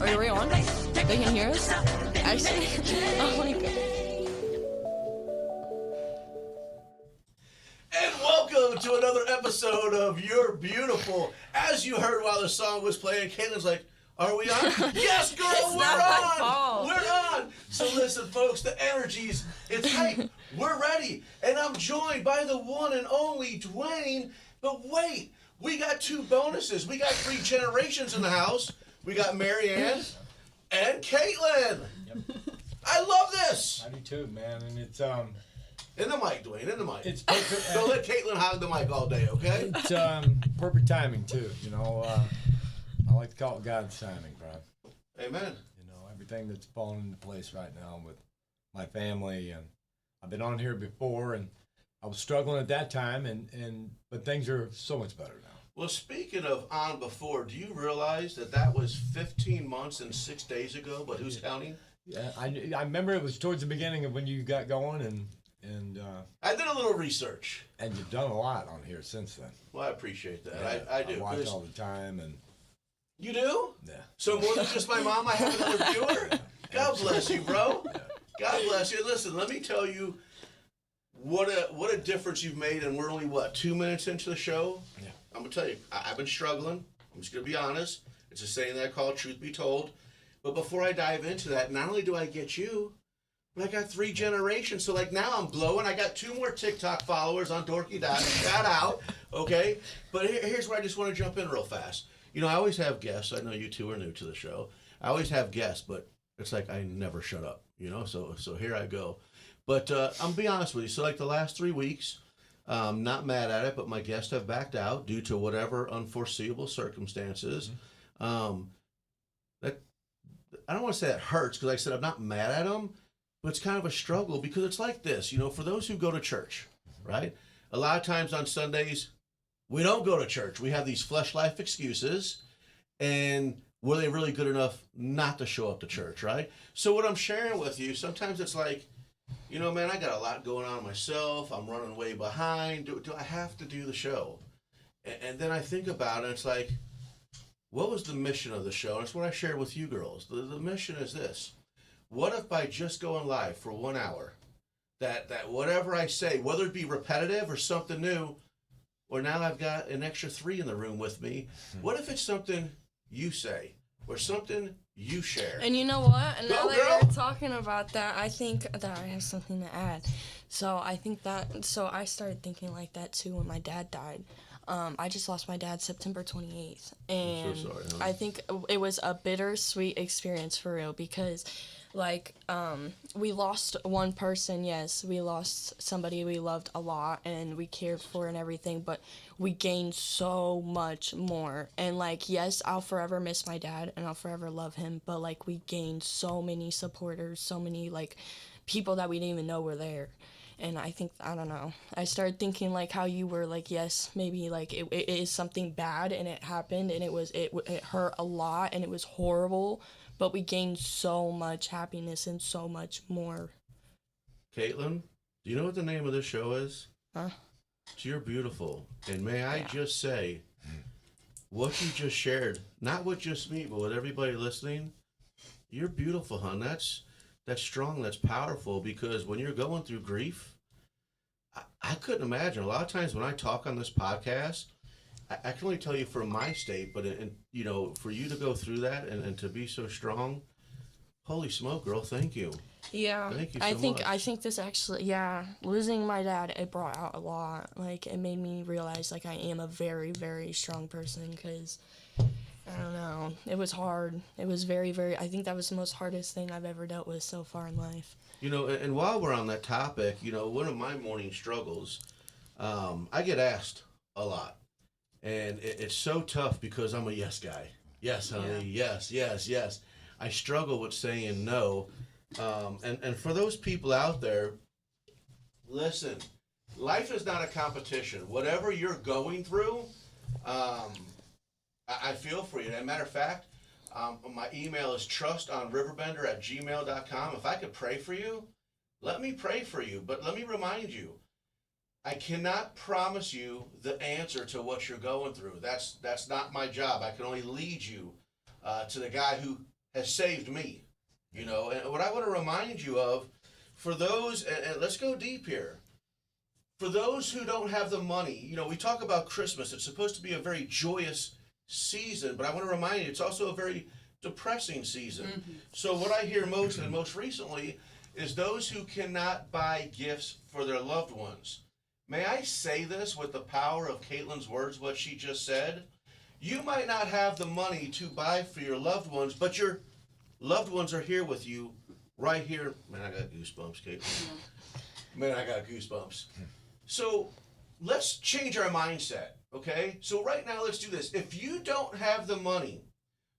Are we on? They can hear us? Actually, oh my god. And welcome to another episode of You're Beautiful. As you heard while the song was playing, Caitlin's like, are we on? Yes, girl, we're on! We're on! So listen, folks, the energy's, it's hype. We're ready. And I'm joined by the one and only Dwayne. But wait, we got two bonuses. We got 3 generations in the house. We got Marianne and Caitlin. Yep. I love this. I do too, man. And it's In the mic, Dwayne, in the mic. It's perfect. Don't let Caitlin hog the mic all day, okay? It's perfect timing too. You know, I like to call it God's timing, bro. Amen. You know, everything that's falling into place right now with my family, and I've been on here before, and I was struggling at that time, but things are so much better now. Well, speaking of on before, do you realize that was 15 months and 6 days ago? But who's counting? Yeah, I remember it was towards the beginning of when you got going, and I did a little research. And you've done a lot on here since then. Well, I appreciate that. Yeah, I do. I watch all the time, and you do? Yeah. So more than just my mom, I have another viewer? God bless you, bro. Yeah. God bless you. Listen, let me tell you what a difference you've made, and we're only, 2 minutes into the show? Yeah. I'm going to tell you, I've been struggling. I'm just going to be honest. It's a saying that I call truth be told. But before I dive into that, not only do I get you, but I got 3 generations. So, now I'm glowing. I got 2 more TikTok followers on Dorky Dot. Shout out, okay? But here's where I just want to jump in real fast. You know, I always have guests. I know you two are new to the show. I always have guests, but it's like I never shut up, you know? So here I go. But I'm going to be honest with you. So, the last 3 weeks, not mad at it, but my guests have backed out due to whatever unforeseeable circumstances. That I don't want to say that hurts, because like I said, I'm not mad at them, but it's kind of a struggle, because it's like this, you know, for those who go to church, right? A lot of times on Sundays, we don't go to church. We have these flesh life excuses, and were they really good enough not to show up to church, right? So what I'm sharing with you, sometimes it's like, you know, man, I got a lot going on myself. I'm running way behind. Do I have to do the show? And then I think about it, it's like, what was the mission of the show? And it's what I shared with you girls. The mission is this. What if by just going live for 1 hour, that whatever I say, whether it be repetitive or something new, or now I've got an extra 3 in the room with me, what if it's something you say or something you share? And you know what? And now Go, that girl. you're talking about that, I think that I have something to add. So I started thinking like that too when my dad died. I just lost my dad September 28th. And I'm so sorry, honey. I think it was a bittersweet experience for real, because we lost one person, yes. We lost somebody we loved a lot and we cared for and everything, but we gained so much more. And yes, I'll forever miss my dad and I'll forever love him, but we gained so many supporters, so many people that we didn't even know were there. And I think, I don't know, I started thinking how you were yes, maybe it is something bad and it happened and it hurt a lot and it was horrible, but we gained so much happiness and so much more. Caitlin, do you know what the name of this show is? Huh? You're Beautiful. And may I just say, what you just shared, not with just me, but with everybody listening, you're beautiful, hon. That's strong, that's powerful, because when you're going through grief, I couldn't imagine. A lot of times when I talk on this podcast, I can only tell you from my state, but you know, for you to go through that and to be so strong, holy smoke, girl, thank you. Yeah, Thank you so much. I think this actually, losing my dad, it brought out a lot. It made me realize I am a very, very strong person, because I don't know, it was hard. It was very, very, I think that was the most hardest thing I've ever dealt with so far in life. You know, and while we're on that topic, you know, one of my morning struggles, I get asked a lot, and it's so tough because I'm a yes guy. Yes, honey, yes, yes, yes. I struggle with saying no. And for those people out there, listen, life is not a competition. Whatever you're going through, I feel for you. As a matter of fact, my email is trustonriverbender@gmail.com. If I could pray for you, let me pray for you. But let me remind you, I cannot promise you the answer to what you're going through. That's not my job. I can only lead you to the guy who has saved me. You know, and what I want to remind you of, for those, and let's go deep here. For those who don't have the money, you know, we talk about Christmas. It's supposed to be a very joyous season, but I want to remind you, it's also a very depressing season. Mm-hmm. So what I hear most, and most recently, is those who cannot buy gifts for their loved ones. May I say this with the power of Caitlin's words, what she just said? You might not have the money to buy for your loved ones, but your loved ones are here with you right here. Man, I got goosebumps, Caitlin. Man, I got goosebumps. So let's change our mindset, okay? So right now, let's do this. If you don't have the money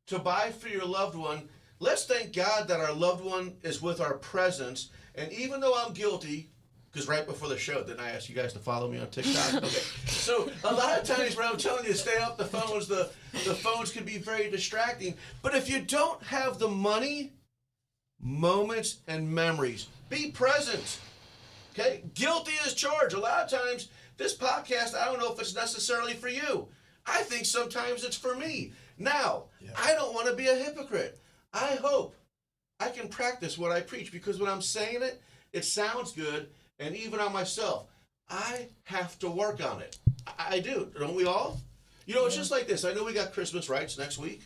to buy for your loved one, let's thank God that our loved one is with our presence. And even though I'm guilty, because right before the show, didn't I ask you guys to follow me on TikTok? Okay. So a lot of times when I'm telling you to stay off the phones, the phones can be very distracting. But if you don't have the money, moments and memories, be present. Okay, guilty as charged. A lot of times, this podcast, I don't know if it's necessarily for you. I think sometimes it's for me. Now, I don't want to be a hypocrite. I hope I can practice what I preach, because when I'm saying it, it sounds good, and even on myself, I have to work on it. I do, don't we all? You know, it's just like this. I know we got Christmas, right? It's next week.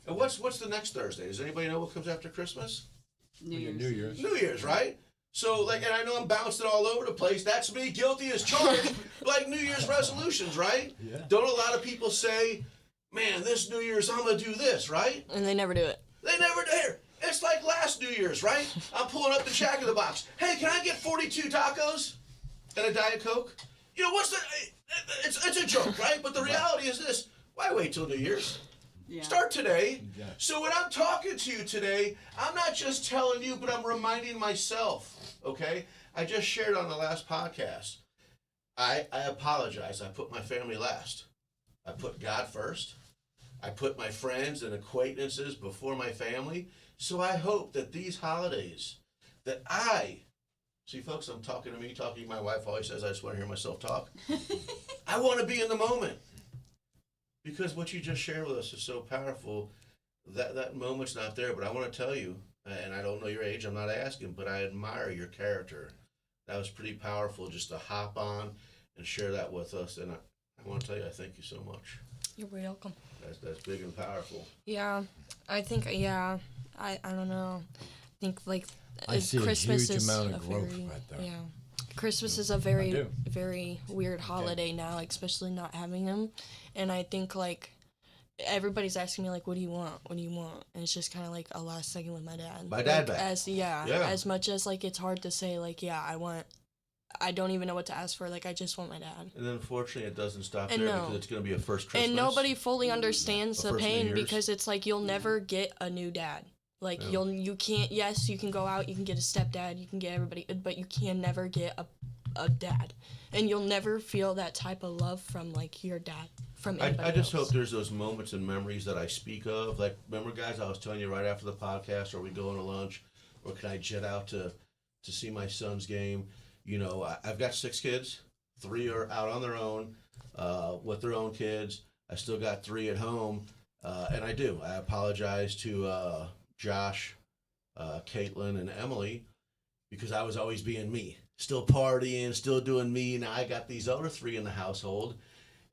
And what's the next Thursday? Does anybody know what comes after Christmas? New Year's. New Year's, right? So, like, and I know I'm bouncing all over the place. That's me, guilty as charged. Like New Year's resolutions, right? Yeah. Don't a lot of people say, man, this New Year's I'm going to do this, right? And they never do it. They never dare. It's like last New Year's, right? I'm pulling up the Jack in the Box. Hey, can I get 42 tacos and a Diet Coke? You know, what's the... It's a joke, right? But the reality is this. Why wait till New Year's? Yeah. Start today. Yeah. So when I'm talking to you today, I'm not just telling you, but I'm reminding myself, okay? I just shared on the last podcast. I apologize. I put my family last. I put God first. I put my friends and acquaintances before my family. So I hope that these holidays, that see, folks, I'm talking to me, talking to my wife always says, I just want to hear myself talk. I want to be in the moment. Because what you just shared with us is so powerful. That moment's not there, but I want to tell you, and I don't know your age, I'm not asking, but I admire your character. That was pretty powerful just to hop on and share that with us. And I want to tell you, I thank you so much. You're welcome. That's big and powerful. Yeah, I think, I don't know. I think, like, I see Christmas a huge is amount of growth right there. Yeah. Christmas is a very, very weird holiday now, especially not having them. And I think, like, everybody's asking me, like, what do you want? What do you want? And it's just kind of like a last second with my dad. My dad like, back. As much as, like, it's hard to say, like, I don't even know what to ask for. Like, I just want my dad. And unfortunately, it doesn't stop there because it's going to be a first Christmas. And nobody fully understands the pain because it's like you'll never get a new dad. Like, you can't, yes, you can go out, you can get a stepdad, you can get everybody, but you can never get a dad. And you'll never feel that type of love from, like, your dad, from anybody I just else. hope there's those moments and memories that I speak of. Like, remember, guys, I was telling you right after the podcast, are we going to lunch, or can I jet out to see my son's game? You know, I've got 6 kids. 3 are out on their own with their own kids. I still got 3 at home. And I apologize to Josh, Caitlin, and Emily, because I was always being me. Still partying, still doing me. Now I got these other 3 in the household.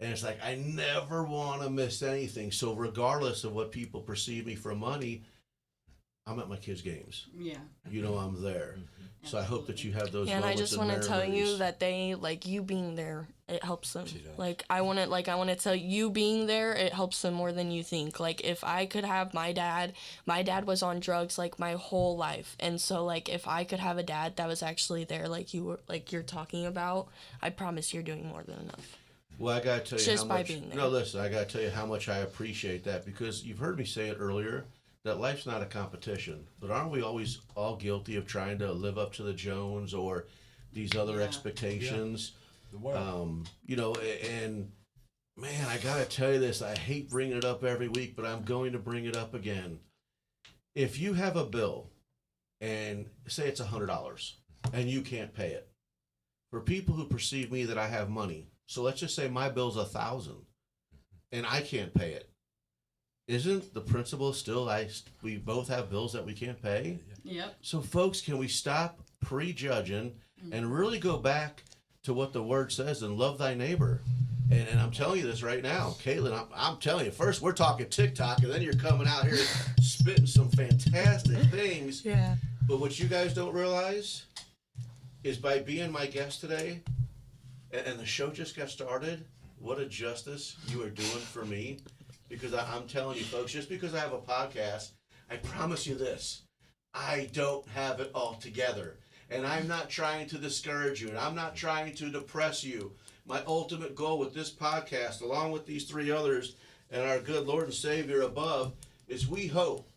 And it's like, I never want to miss anything. So regardless of what people perceive me for money, I'm at my kids' games. Yeah. You know, I'm there. Mm-hmm. So I hope that you have those moments. And I just want to tell memories. you that they, like, you being there, it helps them. Like, I want to tell you being there, it helps them more than you think. Like, if I could have my dad was on drugs, like, my whole life. And so, like, if I could have a dad that was actually there, like you're talking about, I promise you're doing more than enough. Well, I got to tell you just how by much. Being there. No, listen, I got to tell you how much I appreciate that, because you've heard me say it earlier that life's not a competition. But aren't we always all guilty of trying to live up to the Jones or these other expectations? Yeah. You know, and man, I got to tell you this. I hate bringing it up every week, but I'm going to bring it up again. If you have a bill and say it's $100 and you can't pay it, for people who perceive me that I have money, so let's just say my bill's $1,000 and I can't pay it. isn't the principle still we both have bills that we can't pay? Yep. So, folks, can we stop prejudging and really go back to what the word says and love thy neighbor? And I'm telling you this right now, Caitlin, I'm telling you, first we're talking TikTok, and then you're coming out here spitting some fantastic things. Yeah. But what you guys don't realize is by being my guest today, and the show just got started, what a justice you are doing for me. Because I'm telling you, folks, just because I have a podcast, I promise you this, I don't have it all together. And I'm not trying to discourage you, and I'm not trying to depress you. My ultimate goal with this podcast, along with these 3 others and our good Lord and Savior above, is we hope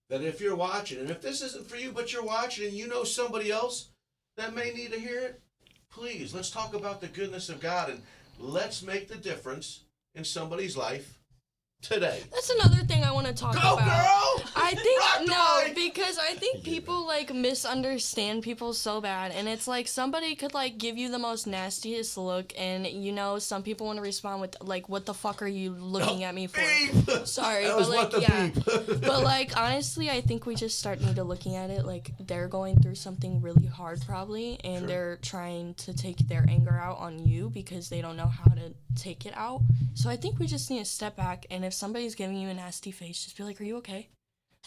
that if you're watching, and if this isn't for you, but you're watching and you know somebody else that may need to hear it, please, let's talk about the goodness of God, and let's make the difference in somebody's life today. That's another thing I want to talk Go, about. girl! I think Rock no, the mic! because I think people like misunderstand people so bad, and it's like somebody could like give you the most nastiest look, and you know some people want to respond with like, "What the fuck are you looking at me for?" Beep! Sorry, That but was like what the yeah, beep. but like honestly, I think we just need to looking at it like they're going through something really hard probably, and Sure. they're trying to take their anger out on you because they don't know how to take it out. So I think we just need to step back, and if somebody's giving you a nasty face, just be like, "Are you okay?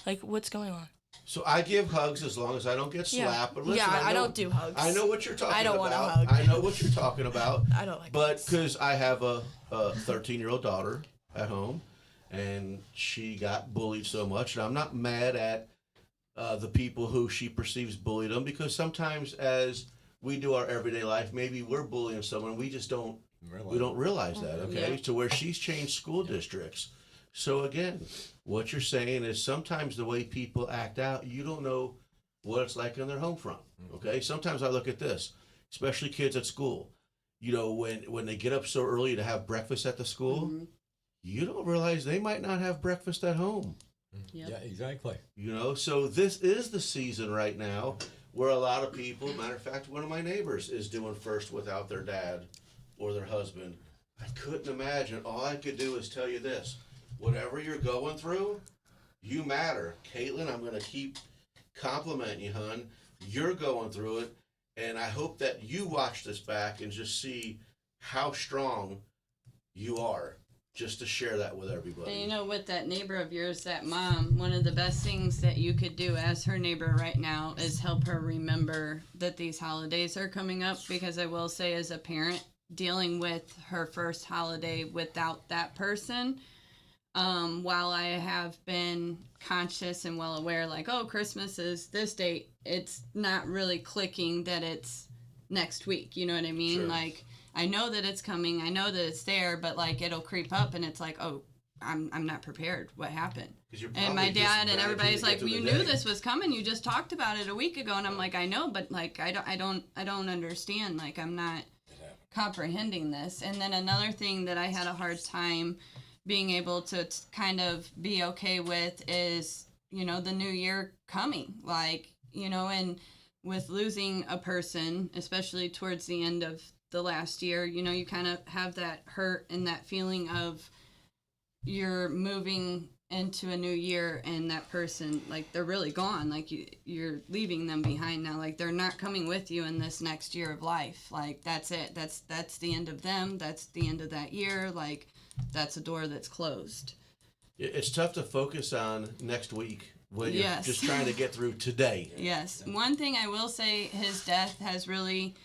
Like, what's going on?" So I give hugs as long as I don't get Yeah. slapped. But listen, Yeah, I know- don't do hugs. I know what you're talking about. I don't want a hug. I know what you're talking about. I don't like But hugs. because I have a 13-year-old daughter at home, and she got bullied so much, and I'm not mad at the people who she perceives bullied them, because sometimes as we do our everyday life, maybe we're bullying someone, we just don't realize that, okay? Yeah. To where she's changed school districts. So again, what you're saying is sometimes the way people act out, you don't know what it's like on their home front, okay? Sometimes I look at this, especially kids at school. You know, when they get up so early to have breakfast at the school, you don't realize they might not have breakfast at home. Yep. Yeah, exactly. You know, so this is the season right now where a lot of people, matter of fact, one of my neighbors is doing first without their dad or their husband. I couldn't imagine. All I could do is tell you this. Whatever you're going through, you matter. Caitlin, I'm going to keep complimenting you, hon. You're going through it, and I hope that you watch this back and just see how strong you are, just to share that with everybody. And you know what, that neighbor of yours, that mom, one of the best things that you could do as her neighbor right now is help her remember that these holidays are coming up, because I will say, as a parent, dealing with her first holiday without that person, while I have been conscious and well aware, like, oh, Christmas is this date, it's not really clicking that it's next week. You know what I mean? Sure. Like, I know that it's coming, I know that it's there, but like it'll creep up, and it's like, oh, I'm not prepared. What happened? 'Cause you're And probably my just dad and managing everybody's to get like, through well, you the knew day. this was coming. You just talked about it a week ago, and I'm like, I know, but like I don't understand. Like, I'm not comprehending this. And then another thing that I had a hard time being able to kind of be okay with is, you know, the new year coming. Like, you know, and with losing a person, especially towards the end of the last year, you know, you kind of have that hurt and that feeling of you're moving into a new year, and that person, like, they're really gone. Like, you're leaving them behind now. Like, they're not coming with you in this next year of life. Like, that's it. That's the end of them. That's the end of that year. Like, that's a door that's closed. It's tough to focus on next week when you're Yes. just trying to get through today. Yes. One thing I will say his death has really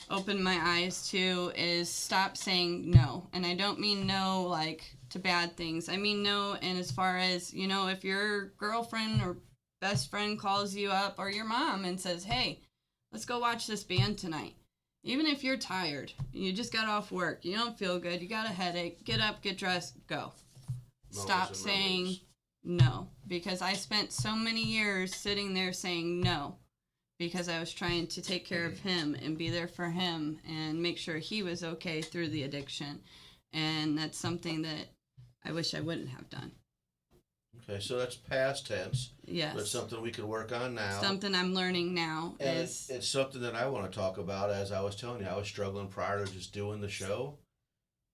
opened my eyes to is stop saying no. And I don't mean no like to bad things. I mean no, and as far as, you know, if your girlfriend or best friend calls you up, or your mom, and says, hey, let's go watch this band tonight. Even if you're tired, you just got off work, you don't feel good, you got a headache, get up, get dressed, go. Stop Moments and saying memories. no, because I spent so many years sitting there saying no, because I was trying to take care of him and be there for him and make sure he was okay through the addiction. And that's something that I wish I wouldn't have done. Okay, so that's past tense. Yes. That's something we can work on now. Something I'm learning now And is it's something that I want to talk about. As I was telling you, I was struggling prior to just doing the show.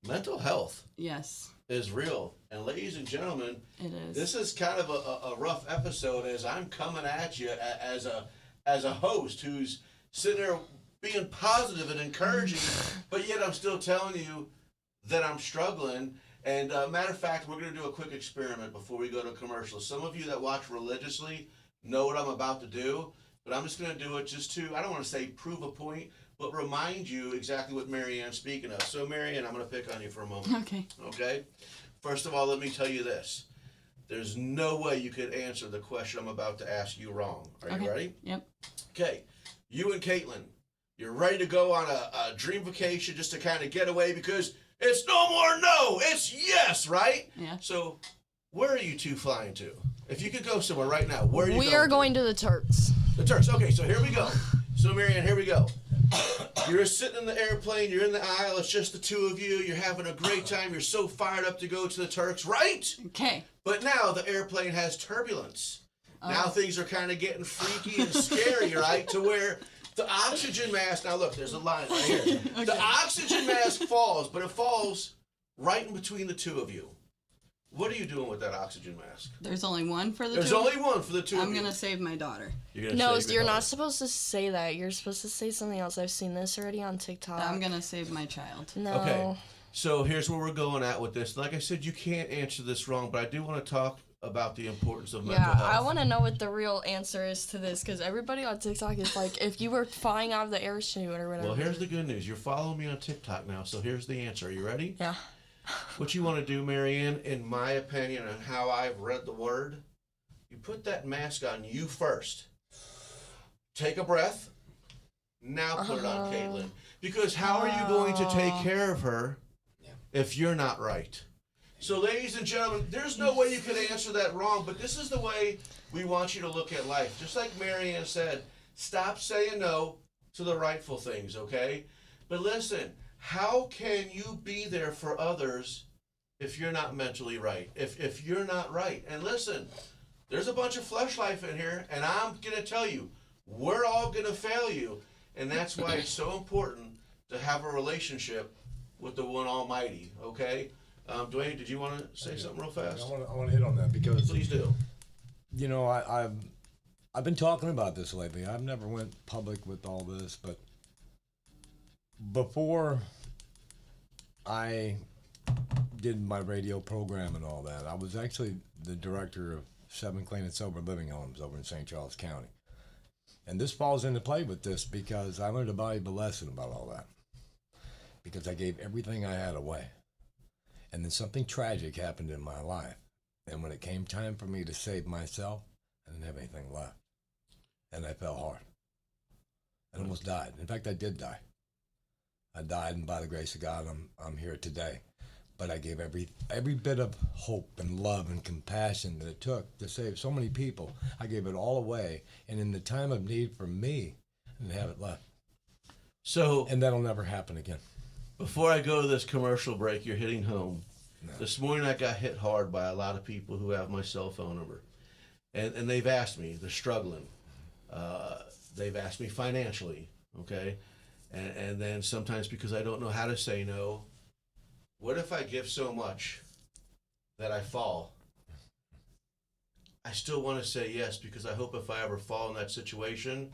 mental health Yes, is real. And ladies and gentlemen, it is. this is kind of a rough episode as I'm coming at you as a host who's sitting there being positive and encouraging, but yet I'm still telling you that I'm struggling. And matter of fact, we're going to do a quick experiment before we go to commercial. Some of you that watch religiously know what I'm about to do, but I'm just going to do it just to, I don't want to say prove a point, but remind you exactly what Marianne's speaking of. So Marianne, I'm going to pick on you for a moment. Okay. Okay? First of all, let me tell you this. There's no way you could answer the question I'm about to ask you wrong. Are you ready? Yep. Okay. You and Caitlin, you're ready to go on a dream vacation just to kind of get away because it's no more no, it's yes, right? Yeah. So where are you two flying to? If you could go somewhere right now, where are you going? We are going to the Turks. The Turks. Okay, so here we go. So Marianne, here we go. You're sitting in the airplane, you're in the aisle, it's just the two of you, you're having a great time, you're so fired up to go to the Turks, right? Okay. But now the airplane has turbulence. Now things are kind of getting freaky and scary, right? To where the oxygen mask, now look, there's a line right here. Okay. The oxygen mask falls, but it falls right in between the two of you. What are you doing with that oxygen mask? There's only one for the There's two? only one for the two of I'm you. going to save my daughter. No, you're not supposed to say that. You're supposed to say something else. I've seen this already on TikTok. I'm going to save my child. No. Okay, so here's where we're going at with this. Like I said, you can't answer this wrong, but I do want to talk about the importance of mental health. Yeah, I want to know what the real answer is to this, because everybody on TikTok is like, if you were flying out of the air chute or whatever. Well, here's the good news. You're following me on TikTok now, so here's the answer. Are you ready? Yeah. What you want to do, Marianne, in my opinion and how I've read the word, you put that mask on you first. Take a breath. Now put it on Caitlin. Because how are you going to take care of her if you're not right? So, ladies and gentlemen, there's no way you could answer that wrong, but this is the way we want you to look at life. Just like Marianne said, stop saying no to the rightful things, okay? But listen, how can you be there for others if you're not mentally right? If you're not right? And listen, there's a bunch of flesh life in here, and I'm going to tell you, we're all going to fail you, and that's why it's so important to have a relationship with the one Almighty, okay? Dwayne, did you want to say something real fast? I want to hit on that because Please do. you know I've been talking about this lately. I've never went public with all this, but before I did my radio program and all that, I was actually the director of 7 clean and sober living homes over in St. Charles County. And this falls into play with this because I learned a valuable lesson about all that. Because I gave everything I had away. And then something tragic happened in my life. And when it came time for me to save myself, I didn't have anything left. And I fell hard. I almost died. In fact, I did die. I died, and by the grace of God, I'm here today. But I gave every bit of hope and love and compassion that it took to save so many people. I gave it all away, and in the time of need for me, I didn't have it left. So, And that'll never happen again. before I go to this commercial break, you're hitting home. No. This morning I got hit hard by a lot of people who have my cell phone number. And they've asked me, they're struggling. They've asked me financially, okay? And then sometimes because I don't know how to say no, what if I give so much that I fall? I still want to say yes because I hope if I ever fall in that situation,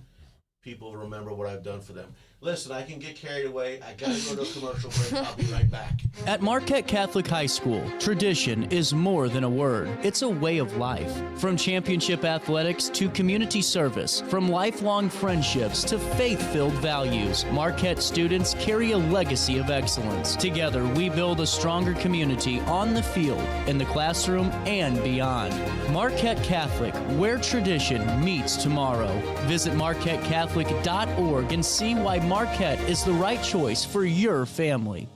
people remember what I've done for them. Listen, I can get carried away. I got to go to a commercial break. I'll be right back. At Marquette Catholic High School, tradition is more than a word. It's a way of life. From championship athletics to community service, from lifelong friendships to faith-filled values, Marquette students carry a legacy of excellence. Together, we build a stronger community on the field, in the classroom, and beyond. Marquette Catholic, where tradition meets tomorrow. Visit MarquetteCatholic.org and see why Marquette is the right choice for your family.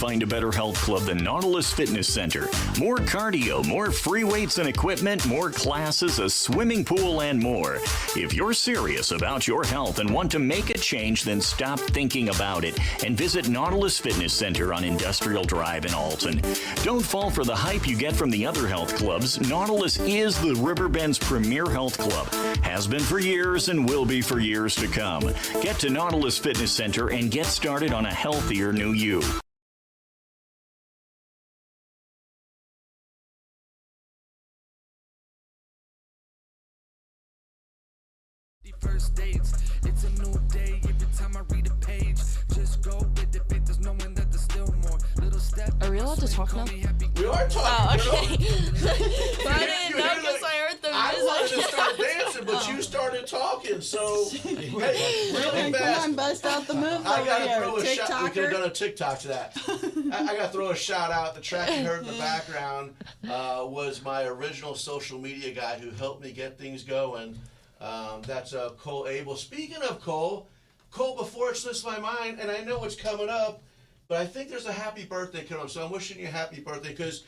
find a better health club than Nautilus Fitness Center. More cardio, more free weights and equipment, more classes, a swimming pool, and more. If you're serious about your health and want to make a change, then stop thinking about it and visit Nautilus Fitness Center on Industrial Drive in Alton. Don't fall for the hype you get from the other health clubs. Nautilus is the Riverbend's premier health club. Has been for years and will be for years to come. Get to Nautilus Fitness Center and get started on a healthier new you. First dates, it's a new day every time I read a page. Just go with the faith, there's knowing that there's still more. Little step. Are we allowed to talk now? We are talking. Oh, okay. But I didn't know because I heard the music. I wanted to start dancing, but you started talking. So, hey, really fast. Come on, bust out the moves I over gotta here. throw a shout. We could have TikToker. done a TikTok to that. I gotta throw a shout out. The track you heard in the background was my original social media guy who helped me get things going. That's Cole Abel. Speaking of Cole, before it slips my mind, and I know it's coming up, but I think there's a happy birthday coming up, so I'm wishing you a happy birthday because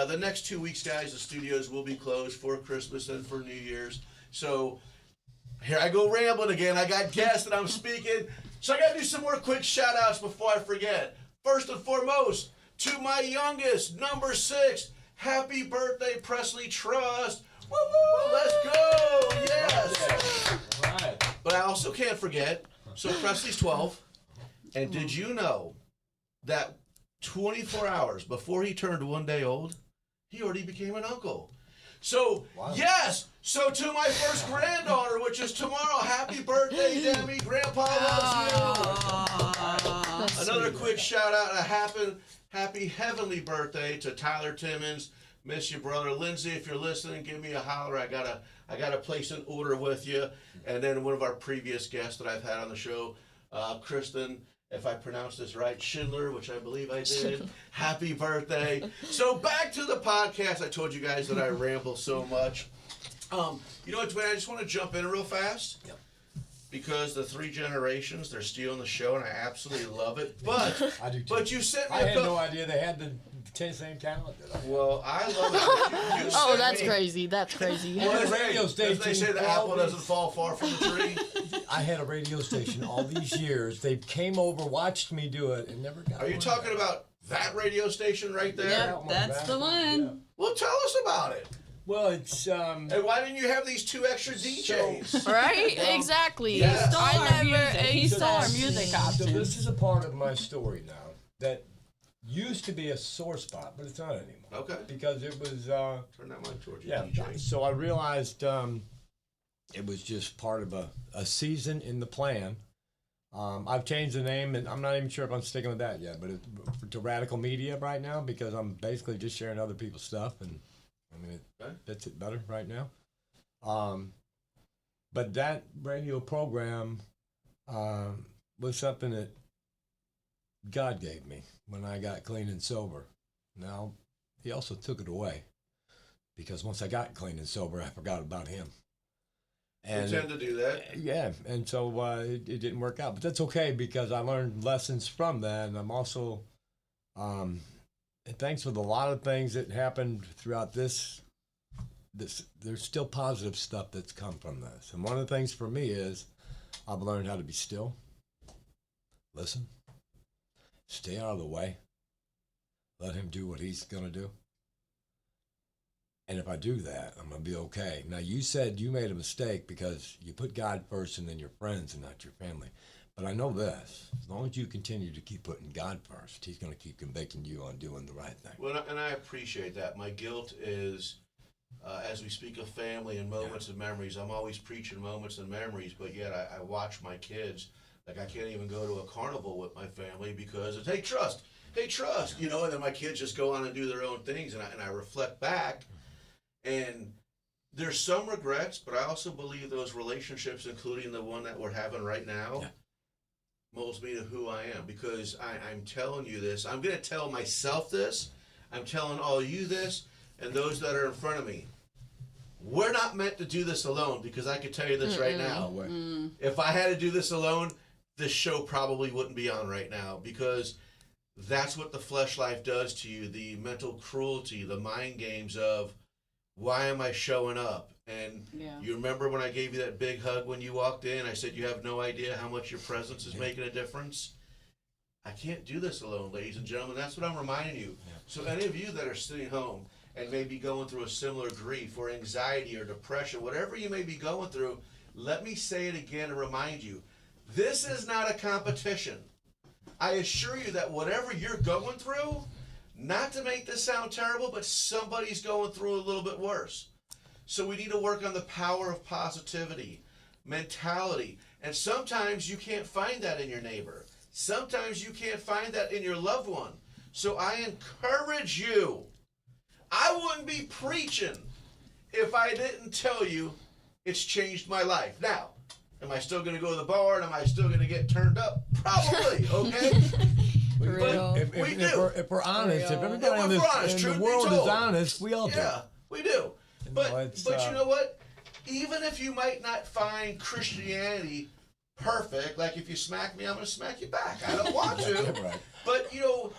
the next 2 weeks, guys, the studios will be closed for Christmas and for New Year's. So here I go rambling again. I got guests and I'm speaking, so I got to do some more quick shout outs before I forget. First and foremost, to my youngest, number 6, happy birthday, Presley Trust. Woo woo! Let's go! Yes! All right. But I also can't forget, so Presley's 12, and did you know that 24 hours before he turned 1 day old, he already became an uncle? So, yes! So to my first granddaughter, which is tomorrow, happy birthday, Demi. Grandpa loves you! Another quick shout out, a happy heavenly birthday to Tyler Timmons. Miss you, brother. Lindsay, if you're listening, give me a holler. I gotta place an order with you. And then one of our previous guests that I've had on the show, Kristen, if I pronounced this right, Schindler, which I believe I did. Happy birthday. So back to the podcast. I told you guys that I ramble so much. You know what, Dwayne? I just want to jump in real fast. Yep. Because the 3 generations, they're stealing the show, and I absolutely love it. But I do too. But you sent me I a had couple. no idea they had the same talent that I had. Well, I love it. You Oh, sent that's me- crazy. That's crazy. What The radio station. They say the apple doesn't fall far from the tree. I had a radio station all these years. They came over, watched me do it, and never got Are you one. talking about that radio station right there? Yep, that's the one. Yeah. Well, tell us about it. Well, it's And why didn't you have these 2 extra DJs? Right? Exactly. Yeah. Stole our I music. never. He stole our exactly. music So options. this is a part of my story now that used to be a sore spot, but it's not anymore. Okay. Because it was, Turn that mic towards you, yeah. DJ. So I realized it was just part of a season in the plan. I've changed the name, and I'm not even sure if I'm sticking with that yet, but to Radical Media right now because I'm basically just sharing other people's stuff, and I mean it fits it better right now. But that radio program was something that God gave me when I got clean and sober. Now, he also took it away because once I got clean and sober, I forgot about him. We tend to do that. Yeah, and so it didn't work out. But that's okay because I learned lessons from that. And I'm also, and thanks with a lot of things that happened throughout this, there's still positive stuff that's come from this. And one of the things for me is I've learned how to be still, listen, stay out of the way, let him do what he's going to do. And if I do that, I'm going to be okay. Now, you said you made a mistake because you put God first and then your friends and not your family. But I know this. As long as you continue to keep putting God first, he's going to keep convicting you on doing the right thing. Well, and I appreciate that. My guilt is, as we speak of family and moments and memories, I'm always preaching moments and memories, but yet I watch my kids. Like, I can't even go to a carnival with my family because it's, hey, trust, you know, and then my kids just go on and do their own things, and I reflect back. And there's some regrets, but I also believe those relationships, including the one that we're having right now, molds me to who I am. Because I'm telling you this. I'm going to tell myself this. I'm telling all you this, and those that are in front of me. We're not meant to do this alone, because I can tell you this right now. If I had to do this alone, this show probably wouldn't be on right now, because that's what the flesh life does to you, the mental cruelty, the mind games of, why am I showing up? And you remember when I gave you that big hug when you walked in, I said you have no idea how much your presence is making a difference? I can't do this alone, ladies and gentlemen. That's what I'm reminding you. So any of you that are sitting home and may be going through a similar grief or anxiety or depression, whatever you may be going through, let me say it again and remind you, this is not a competition. I assure you that whatever you're going through, not to make this sound terrible, but somebody's going through a little bit worse. So we need to work on the power of positivity, mentality. And sometimes you can't find that in your neighbor. Sometimes you can't find that in your loved one. So I encourage you. I wouldn't be preaching if I didn't tell you it's changed my life. Now, am I still going to go to the bar and am I still going to get turned up? Probably, okay? If we're honest, if everybody in the world is honest, we all do. Yeah, we do. But you know what? Even if you might not find Christianity perfect, like if you smack me, I'm going to smack you back. I don't want to. Right. But, you know,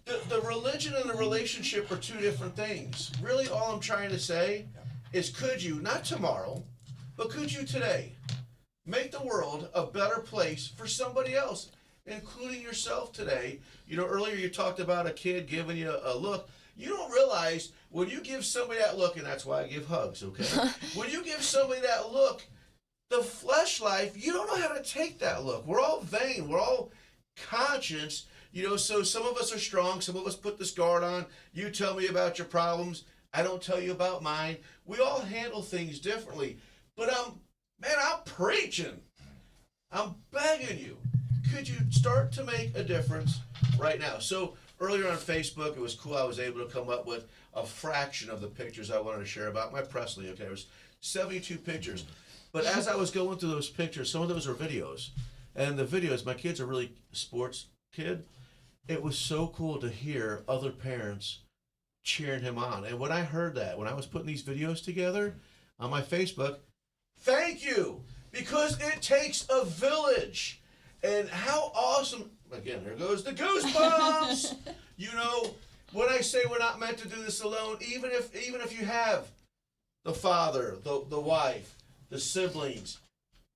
the religion and the relationship are two different things. Really, all I'm trying to say is, could you, not tomorrow, but could you today, make the world a better place for somebody else, including yourself today? You know, earlier you talked about a kid giving you a look. You don't realize when you give somebody that look, and that's why I give hugs, okay? When you give somebody that look, the flesh life, you don't know how to take that look. We're all vain. We're all conscious. You know, so some of us are strong. Some of us put this guard on. You tell me about your problems. I don't tell you about mine. We all handle things differently. But I'm preaching. I'm begging you. Could you start to make a difference right now? So earlier on Facebook, it was cool. I was able to come up with a fraction of the pictures I wanted to share about my Presley. Okay, there was 72 pictures. But as I was going through those pictures, some of those are videos. And the videos, my kid's a really sports kid. It was so cool to hear other parents cheering him on. And when I heard that, when I was putting these videos together on my Facebook, thank you, because it takes a village. And how awesome, again, there goes the goosebumps. You know, when I say we're not meant to do this alone, even if you have the father, the wife, the siblings,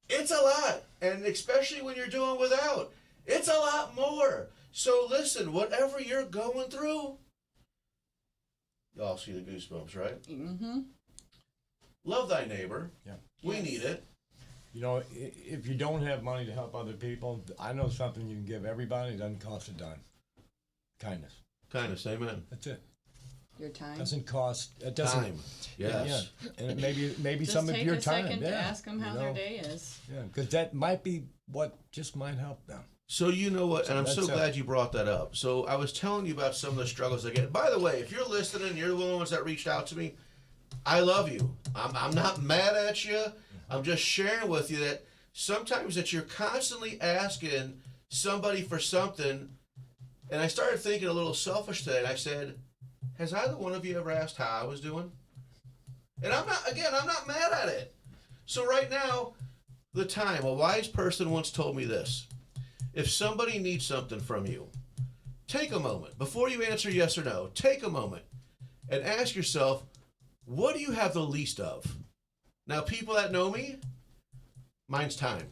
it's a lot. And especially when you're doing without, it's a lot more. So listen, whatever you're going through, y'all see the goosebumps, right? Mm-hmm. Love thy neighbor. Yeah. We need it. You know, if you don't have money to help other people, I know something you can give everybody. It doesn't cost a dime. Kindness. Kindness, amen. That's it. Your time. Doesn't cost. It doesn't. Time. Yes. Yeah. And maybe Just some of your take a time. second to ask them how their day is. Yeah, because that might be what just might help them. So you know what, and I'm so that's glad you brought that up. So I was telling you about some of the struggles I get. By the way, if you're listening, you're the ones that reached out to me, I love you. I'm not mad at you. I'm just sharing with you that sometimes that you're constantly asking somebody for something. And I started thinking a little selfish today, and I said, has either one of you ever asked how I was doing? And I'm not mad at it. So right now, the time, a wise person once told me this. If somebody needs something from you, take a moment. Before you answer yes or no, take a moment and ask yourself, what do you have the least of? Now, people that know me, mine's time.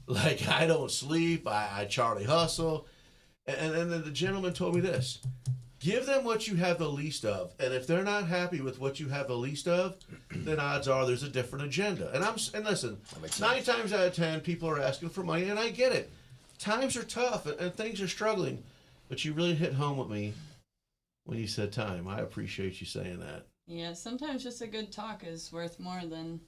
Like, I don't sleep, I Charlie hustle. And then the gentleman told me this. Give them what you have the least of. And if they're not happy with what you have the least of, then odds are there's a different agenda. And listen, 9 times out of 10, people are asking for money, and I get it. Times are tough and things are struggling, but you really hit home with me when you said time. I appreciate you saying that. Yeah, sometimes just a good talk is worth more than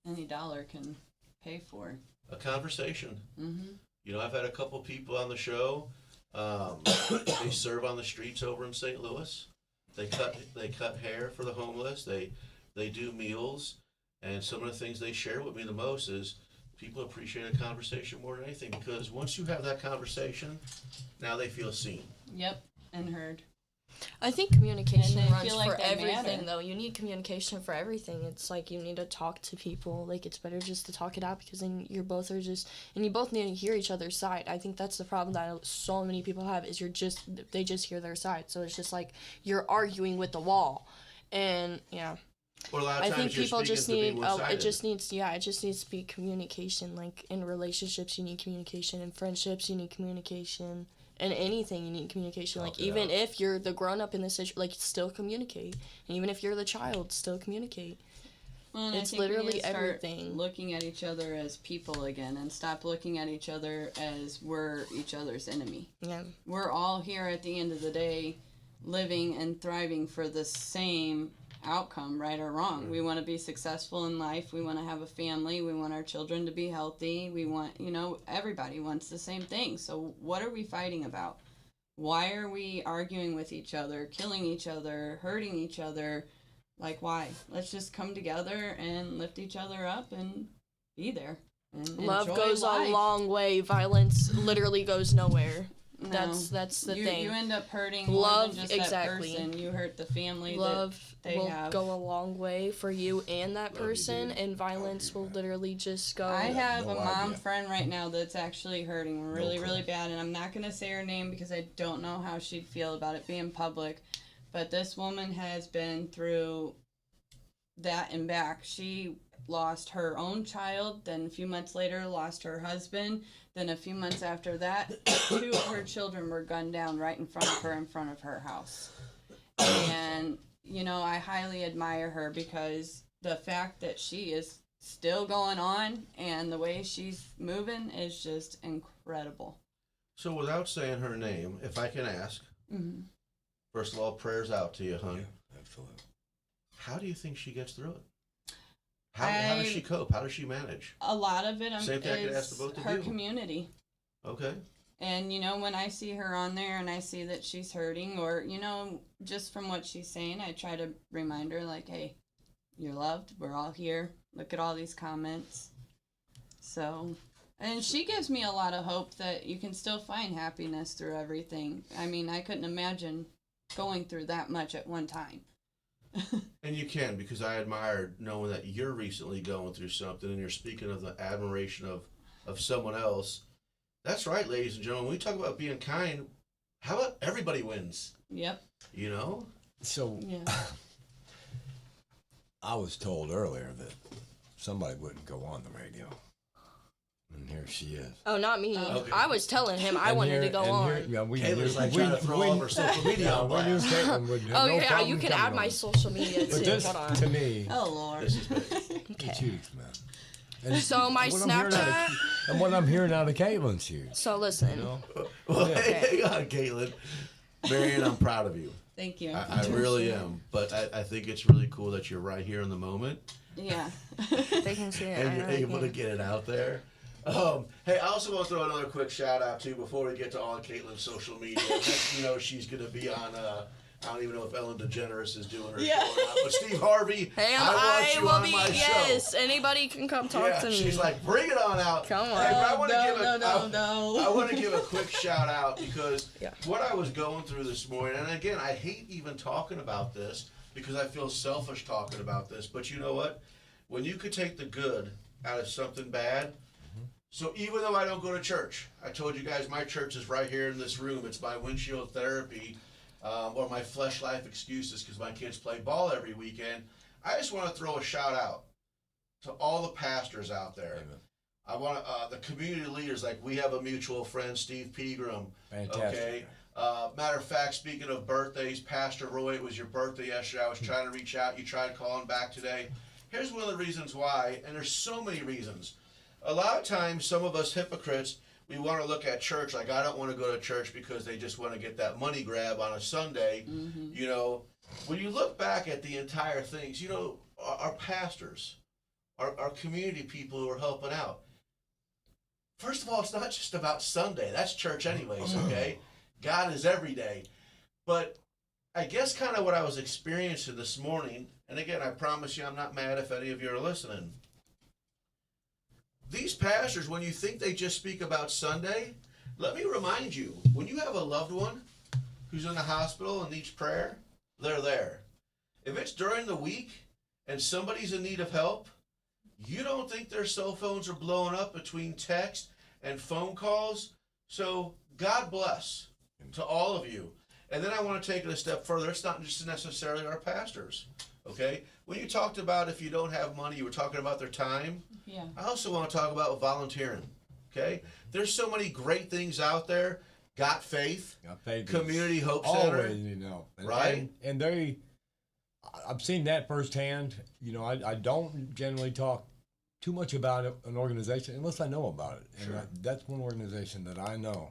any dollar can pay for. A conversation. Mm-hmm. You know, I've had a couple people on the show. They serve on the streets over in St. Louis. They cut hair for the homeless. They do meals, and some of the things they share with me the most is people appreciate a conversation more than anything, because once you have that conversation, now they feel seen. Yep, and heard. I think communication And they runs feel like for they everything, matter. though. You need communication for everything. It's like you need to talk to people. Like, it's better just to talk it out because then you both need to hear each other's side. I think that's the problem that so many people have is they just hear their side. So it's just like you're arguing with the wall. And, yeah. Or a lot of I times think you're people speaking just to be need, one-sided. it just needs to be communication. Like, in relationships, you need communication. In friendships, you need communication. In anything, you need communication. Like, even if you're the grown-up in this situation, like, still communicate. And even if you're the child, still communicate. Well, and It's I think we need literally to start everything. looking at each other as people again, and stop looking at each other as we're each other's enemy. Yeah. We're all here at the end of the day, living and thriving for the same outcome, right or wrong. We want to be successful in life. We want to have a family. We want our children to be healthy. We want, everybody wants the same thing. So what are we fighting about? Why are we arguing with each other, killing each other, hurting each other? Like, why? Let's just come together and lift each other up and be there. And Love enjoy goes life. a long way. Violence literally goes nowhere. No. That's the you, thing. You end up hurting Love, more than just exactly. that person. You hurt the family Love that they will have. go a long way for you and that Love you, person, dude. and violence will literally just go. I have no a mom idea. friend right now that's actually hurting really, clue. really bad, and I'm not going to say her name because I don't know how she'd feel about it being public, but this woman has been through that and back. She lost her own child, then a few months later lost her husband, then a few months after that, 2 of her children were gunned down right in front of her house. And, I highly admire her because the fact that she is still going on and the way she's moving is just incredible. So without saying her name, if I can ask, first of all, prayers out to you, hon. Absolutely. How do you think she gets through it? How does she cope? How does she manage? A lot of it Same thing I could ask is the both of her you. community. Okay. And, when I see her on there and I see that she's hurting or, just from what she's saying, I try to remind her, like, hey, you're loved. We're all here. Look at all these comments. So, and she gives me a lot of hope that you can still find happiness through everything. I mean, I couldn't imagine going through that much at one time. And you can, because I admire knowing that you're recently going through something and you're speaking of the admiration of someone else. That's right, ladies and gentlemen. When we talk about being kind, how about everybody wins? Yep. So Yeah. I was told earlier that somebody wouldn't go on the radio. And here she is. Oh, not me. Okay. I was telling him I wanted to go on. Kayla's like trying to throw all of her social media on we knew blast. Caitlin would have Oh, no yeah, problem you can coming add my on. social media But too. this, Hold on. to me, Oh, Lord. This is big. it's huge, man. And So my what I'm hearing out of- Snapchat. and what I'm hearing out of Caitlin's huge. So listen. You know? Well, Yeah. hang on, Caitlin. Marion, I'm proud of you. Thank you. I really am. But I think it's really cool that you're right here in the moment Yeah. They can see it. and I you're really able to can. get it out there. Hey, I also want to throw another quick shout out too before we get to all Caitlin's social media. Next, she's going to be on. I don't even know if Ellen DeGeneres is doing her show or not. But Steve Harvey, And I want you will on be. my Yes, show. anybody can come talk Yeah, to me. she's like, bring it on out. Come on. Hey, but I want to give no. I want to give a quick shout out because Yeah. what I was going through this morning, and again, I hate even talking about this because I feel selfish talking about this, but you know what? When you could take the good out of something bad, so even though I don't go to church, I told you guys my church is right here in this room. It's my windshield therapy or my flesh life excuses because my kids play ball every weekend. I just want to throw a shout out to all the pastors out there. Amen. I want the community leaders, like we have a mutual friend, Steve Pegram. Fantastic. Okay. Matter of fact, speaking of birthdays, Pastor Roy, it was your birthday yesterday. I was trying to reach out. You tried calling back today. Here's one of the reasons why, and there's so many reasons. A lot of times, some of us hypocrites, we want to look at church like, I don't want to go to church because they just want to get that money grab on a Sunday. When you look back at the entire things, our pastors, our community people who are helping out. First of all, it's not just about Sunday. That's church anyways, okay? God is every day. But I guess kind of what I was experiencing this morning, and again, I promise you I'm not mad if any of you are listening. These pastors, when you think they just speak about Sunday, let me remind you, when you have a loved one who's in the hospital and needs prayer, they're there. If it's during the week and somebody's in need of help, you don't think their cell phones are blowing up between text and phone calls? So God bless to all of you. And then I want to take it a step further. It's not just necessarily our pastors, okay? When you talked about if you don't have money, you were talking about their time. Yeah. I also want to talk about volunteering, okay? There's so many great things out there. Got Faith, Community Hope Center. Always need help. Right? And I've seen that firsthand. You know, I don't generally talk too much about an organization unless I know about it. Sure. And that's one organization that I know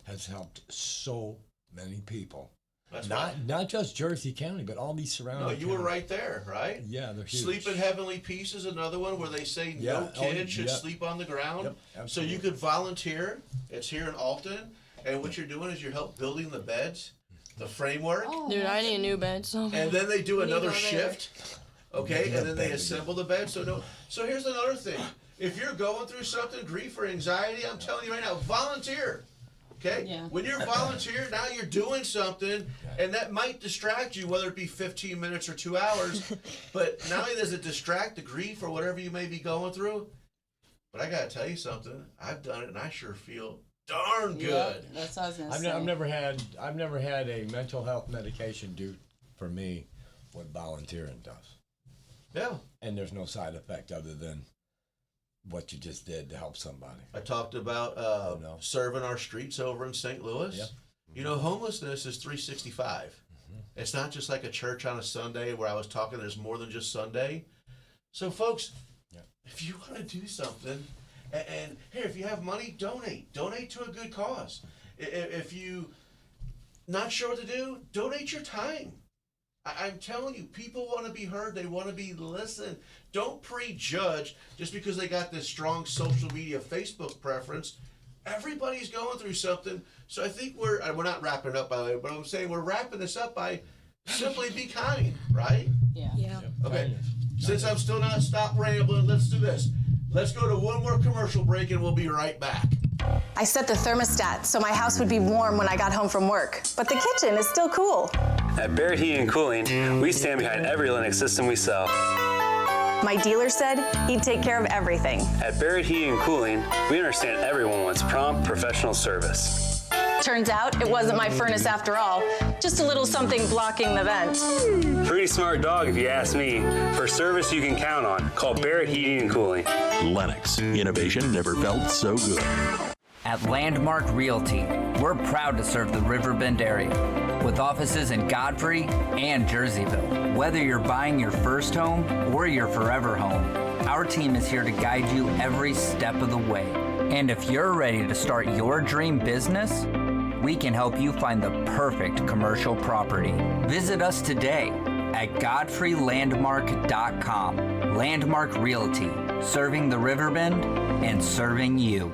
has helped so many people. That's Not just Jersey County, but all these surrounding. No, you were right there, right? Yeah, they're huge. Sleep in Heavenly Peace is another one where they say no kid should sleep on the ground. Yep, so you could volunteer. It's here in Alton. And what you're doing is you help building the beds, the framework. Dude, I need a new bed. So And then they do another go there. shift. Okay, and then they assemble the bed. So here's another thing. If you're going through something, grief or anxiety, I'm telling you right now, volunteer. Okay? Yeah. When you're volunteer, now you're doing something, and that might distract you, whether it be 15 minutes or 2 hours. But not only does it distract the grief or whatever you may be going through, but I gotta tell you something. I've done it, and I sure feel darn good. Yep, that's what I was gonna say. I've never had a mental health medication do for me what volunteering does. Yeah. And there's no side effect other than what you just did to help somebody. I talked about serving our streets over in St. Louis. Yep. You know, homelessness is 365. It's not just like a church on a Sunday where I was talking, there's more than just Sunday. So, folks, if you want to do something, and here, if you have money, donate. Donate to a good cause. If you not sure what to do, donate your time. I'm telling you, people want to be heard. They want to be listened. Don't prejudge just because they got this strong social media Facebook preference. Everybody's going through something. So I think we're not wrapping it up by the way, but I'm saying we're wrapping this up by simply be kind, right? yeah. Okay. Since I'm still not stopped rambling, let's do this. Let's go to one more commercial break and we'll be right back. I set the thermostat so my house would be warm when I got home from work, but the kitchen is still cool. At Barrett Heating and Cooling, we stand behind every Lennox system we sell. My dealer said he'd take care of everything. At Barrett Heating and Cooling, we understand everyone wants prompt, professional service. Turns out it wasn't my furnace after all, just a little something blocking the vent. Pretty smart dog if you ask me. For service you can count on, call Barrett Heating and Cooling. Lennox, innovation never felt so good. At Landmark Realty, we're proud to serve the Riverbend area with offices in Godfrey and Jerseyville. Whether you're buying your first home or your forever home, our team is here to guide you every step of the way. And if you're ready to start your dream business, we can help you find the perfect commercial property. Visit us today at godfreylandmark.com. Landmark Realty, serving the Riverbend and serving you.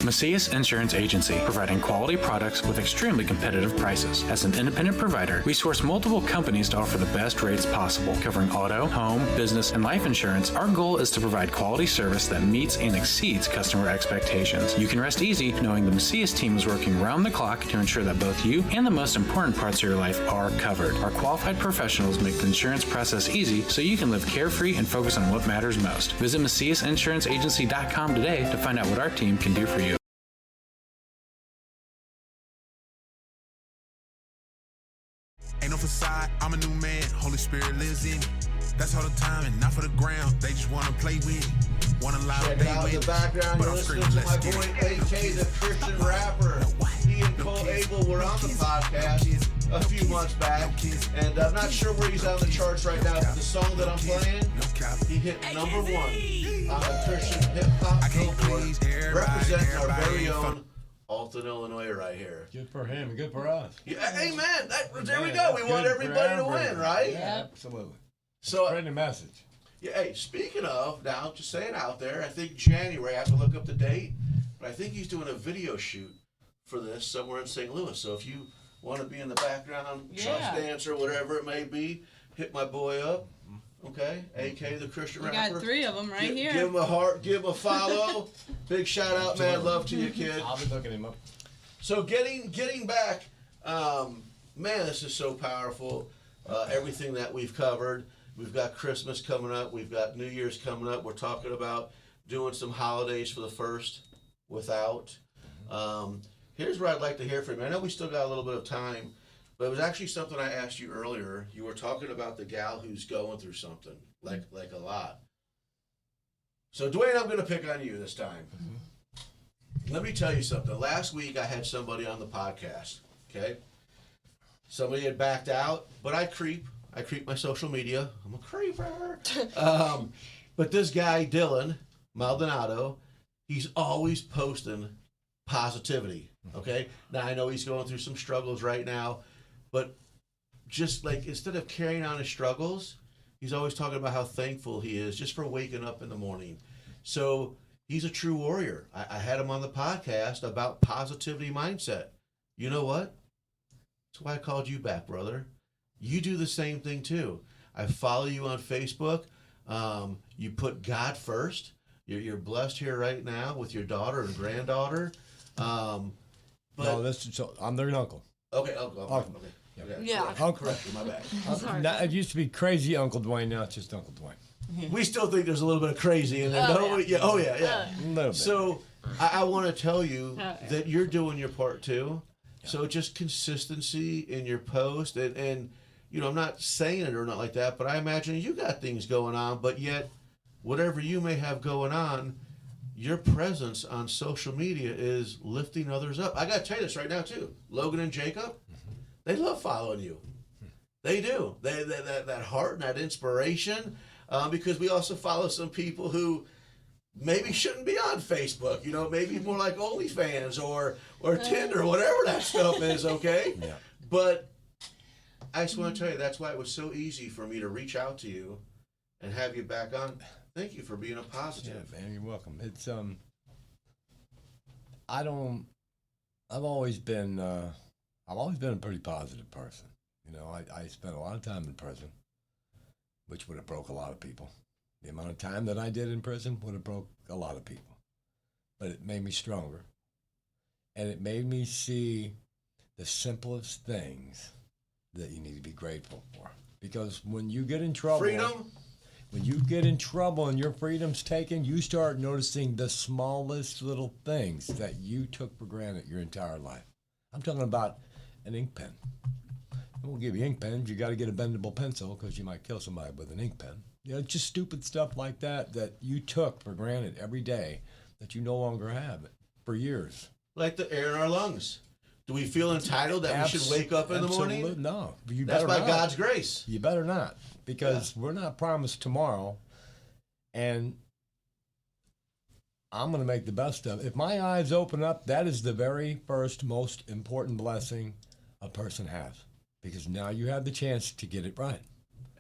Macias Insurance Agency, providing quality products with extremely competitive prices. As an independent provider, we source multiple companies to offer the best rates possible, covering auto, home, business, and life insurance. Our goal is to provide quality service that meets and exceeds customer expectations. You can rest easy knowing the Macias team is working round the clock to ensure that both you and the most important parts of your life are covered. Our qualified professionals make the insurance process easy so you can live carefree and focus on what matters most. Visit MaciasInsuranceAgency.com today to find out what our team can do for you. Ain't no facade, I'm a new man, Holy Spirit lives in me. That's all the time and not for the ground, they just wanna play with it. Wanna lie Check they out with the it. background. But You're I'm listening screaming, to my let's get boy it. AK, the Christian rapper. He and Cole Abel were on the podcast a few months back, and I'm not sure where he's on the charts right now. But the song that I'm playing, he hit number 1 on the Christian hip hop billboard, representing our very own Alton, Illinois, right here. Good for him and good for us. Yeah, amen. There we go. We want everybody to win, right? Yeah, absolutely. So, spreading the message. Yeah, hey, speaking of, now, just saying out there, I think January, I have to look up the date, but I think he's doing a video shoot for this somewhere in St. Louis. So if you want to be in the background, trust dance or whatever it may be, hit my boy up. Okay? AK, the Christian You rapper. got 3 of them right here. Give him a heart, give him a follow. Big shout out, man. Love to you, kid. I'll be looking him up. So getting back, Man, this is so powerful. Everything that we've covered. We've got Christmas coming up. We've got New Year's coming up. We're talking about doing some holidays for the first without. Here's what I'd like to hear from you. I know we still got a little bit of time, but it was actually something I asked you earlier. You were talking about the gal who's going through something, like a lot. So, Dwayne, I'm going to pick on you this time. Let me tell you something. Last week, I had somebody on the podcast, okay? Somebody had backed out, but I creep my social media. I'm a creeper. But this guy, Dylan Maldonado, he's always posting positivity, okay? Now, I know he's going through some struggles right now, but just like instead of carrying on his struggles, he's always talking about how thankful he is just for waking up in the morning. So he's a true warrior. I had him on the podcast about positivity mindset. You know what? That's why I called you back, brother. You do the same thing too. I follow you on Facebook. You put God first. You're blessed here right now with your daughter and granddaughter. No, I'm their uncle. Okay, uncle. Okay. Yeah. Correct. My bad. Now, it used to be crazy Uncle Dwayne. Now it's just Uncle Dwayne. We still think there's a little bit of crazy in there, don't we? Yeah. Oh, yeah. A little bit. So I want to tell you that you're doing your part too. Yeah. So just consistency in your post. And, you know, I'm not saying it or not like that, but I imagine you got things going on, but yet whatever you may have going on, your presence on social media is lifting others up. I got to tell you this right now too. Logan and Jacob, they love following you. They do. That heart and that inspiration, because we also follow some people who maybe shouldn't be on Facebook. You know, maybe more like OnlyFans or Tinder, whatever that stuff is. Okay. Yeah. But I just want to tell you that's why it was so easy for me to reach out to you and have you back on. Thank you for being a positive. Yeah, man, you're welcome. It's I've always been a pretty positive person. You know, I spent a lot of time in prison, which would have broke a lot of people. The amount of time that I did in prison would have broke a lot of people. But it made me stronger. And it made me see the simplest things that you need to be grateful for. Because when you get in trouble... Freedom? When you get in trouble and your freedom's taken, you start noticing the smallest little things that you took for granted your entire life. I'm talking about an ink pen. I won't give you ink pens. You got to get a bendable pencil because you might kill somebody with an ink pen. You know, just stupid stuff like that you took for granted every day that you no longer have for years. Like the air in our lungs. Do we feel entitled that we should wake up in the morning? No. That's by God's grace. You better not, because we're not promised tomorrow, and I'm going to make the best of it. If my eyes open up, that is the very first most important blessing a person has, because now you have the chance to get it right.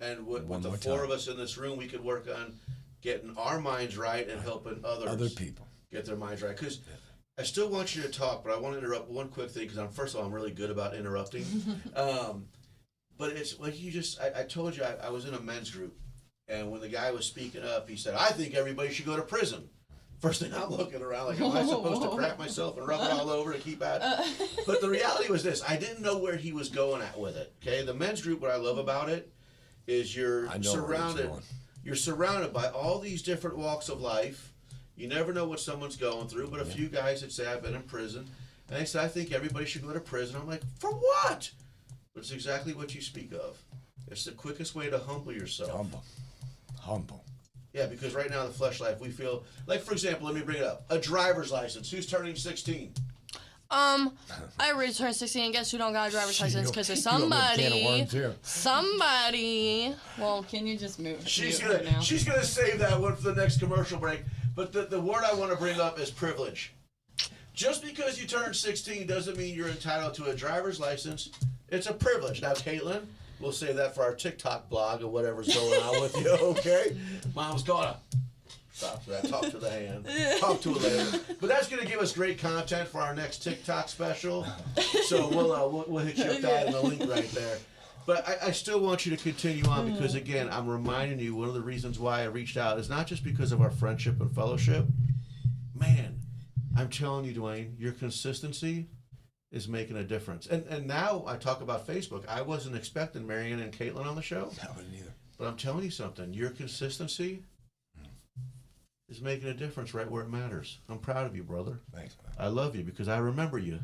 And with the four of us in this room, we could work on getting our minds right and helping other people get their minds right. Because I still want you to talk, but I want to interrupt one quick thing, because first of all, I'm really good about interrupting. But it's like I told you, I was in a men's group, and when the guy was speaking up, he said, I think everybody should go to prison. First thing I'm looking around, like, am I supposed to crap myself and rub it all over and keep at it? But the reality was this, I didn't know where he was going at with it, okay? The men's group, what I love about it is you're surrounded by all these different walks of life. You never know what someone's going through, but a few guys that say, I've been in prison, and they said, I think everybody should go to prison. I'm like, for what? But it's exactly what you speak of. It's the quickest way to humble yourself. Humble. Yeah, because right now in the flesh life, we feel, like, for example, let me bring it up. A driver's license. Who's turning 16? I already turned 16, and guess who don't got a driver's license? Because there's somebody. Well, can you just move? She's gonna save that one for the next commercial break. But the word I want to bring up is privilege. Just because you turned 16 doesn't mean you're entitled to a driver's license. It's a privilege. Now, Caitlin, we'll save that for our TikTok blog or whatever's going on with you, okay? Mom's gonna stop that. Talk to the hand. Talk to it later. But that's going to give us great content for our next TikTok special. So we'll hit you up that in the link right there. But I still want you to continue on, because, again, I'm reminding you, one of the reasons why I reached out is not just because of our friendship and fellowship. Man, I'm telling you, Dwayne, your consistency is making a difference. And now I talk about Facebook. I wasn't expecting Marion and Caitlin on the show. I wouldn't either. But I'm telling you something. Your consistency is making a difference right where it matters. I'm proud of you, brother. Thanks, man. I love you because I remember you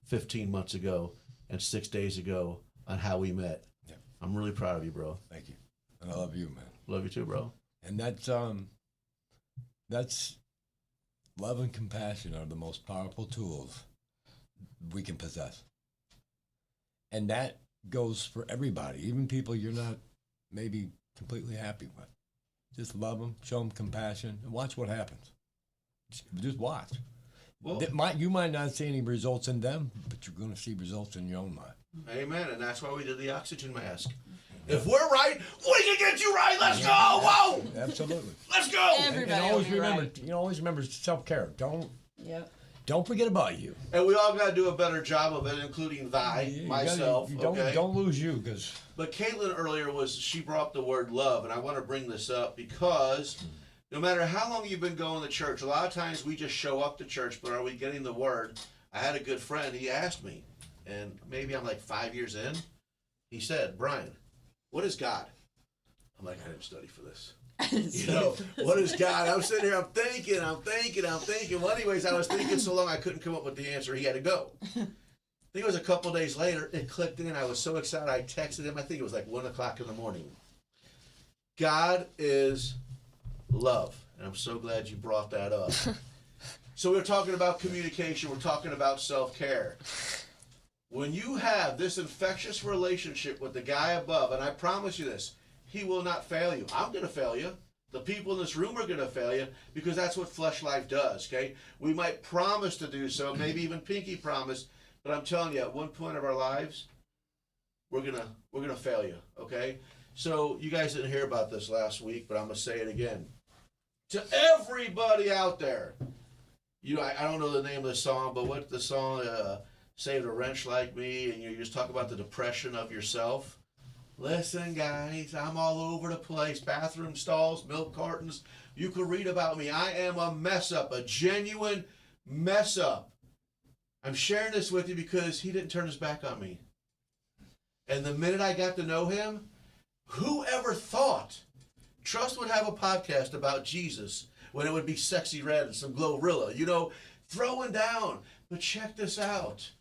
15 months ago and 6 days ago on how we met. Yeah. I'm really proud of you, bro. Thank you. And I love you, man. Love you too, bro. And that's love and compassion are the most powerful tools we can possess. And that goes for everybody, even people you're not maybe completely happy with. Just love them, show them compassion, and watch what happens. Just watch. Well, You might not see any results in them, but you're going to see results in your own mind. Amen. And that's why we did the oxygen mask. If we're right, we can get you right. Let's go. Whoa. Absolutely. Let's go. Everybody And always will be remember, right. always remember self-care. Yep. Don't forget about you. And we all got to do a better job of it, including myself. Don't lose you, because. But Caitlin earlier she brought up the word love, and I want to bring this up because no matter how long you've been going to church, a lot of times we just show up to church, but are we getting the word? I had a good friend, he asked me, and maybe I'm like 5 years in. He said, Brian, what is God? I'm like, I didn't study for this. What is God? I'm sitting here, I'm thinking. Well, anyways, I was thinking so long I couldn't come up with the answer. He had to go. I think it was a couple days later, it clicked in. I was so excited, I texted him. I think it was like 1 o'clock in the morning. God is love. And I'm so glad you brought that up. So we're talking about communication. We're talking about self-care. When you have this infectious relationship with the guy above, and I promise you this, he will not fail you. I'm going to fail you. The people in this room are going to fail you because that's what flesh life does, okay? We might promise to do so, maybe even Pinky promised, but I'm telling you, at one point of our lives, we're gonna fail you, okay? So you guys didn't hear about this last week, but I'm going to say it again. To everybody out there, I don't know the name of the song, but what's the song, Saved a Wrench Like Me, and you just talk about the depression of yourself. Listen, guys, I'm all over the place. Bathroom stalls, milk cartons. You can read about me. I am a mess up, a genuine mess up. I'm sharing this with you because he didn't turn his back on me. And the minute I got to know him, whoever thought Trust would have a podcast about Jesus when it would be Sexy Red and some Glorilla, throwing down. But check this out.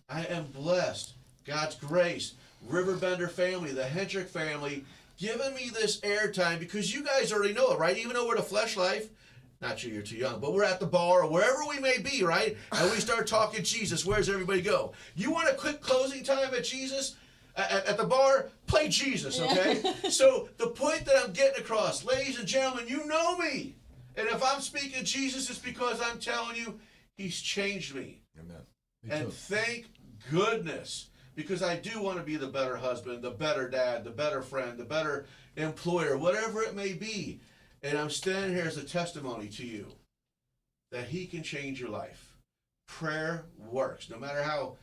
I am blessed. God's grace. RiverBender family, the Hendrick family, giving me this airtime because you guys already know it, right? Even though we're the Flesh Life, not you, you're too young, but we're at the bar or wherever we may be, right? And we start talking Jesus. Where does everybody go? You want a quick closing time at Jesus? At the bar, play Jesus, okay? So the point that I'm getting across, ladies and gentlemen, you know me. And if I'm speaking Jesus, it's because I'm telling you he's changed me. Amen. And thank goodness. Because I do want to be the better husband, the better dad, the better friend, the better employer, whatever it may be. And I'm standing here as a testimony to you that he can change your life. Prayer works. No matter how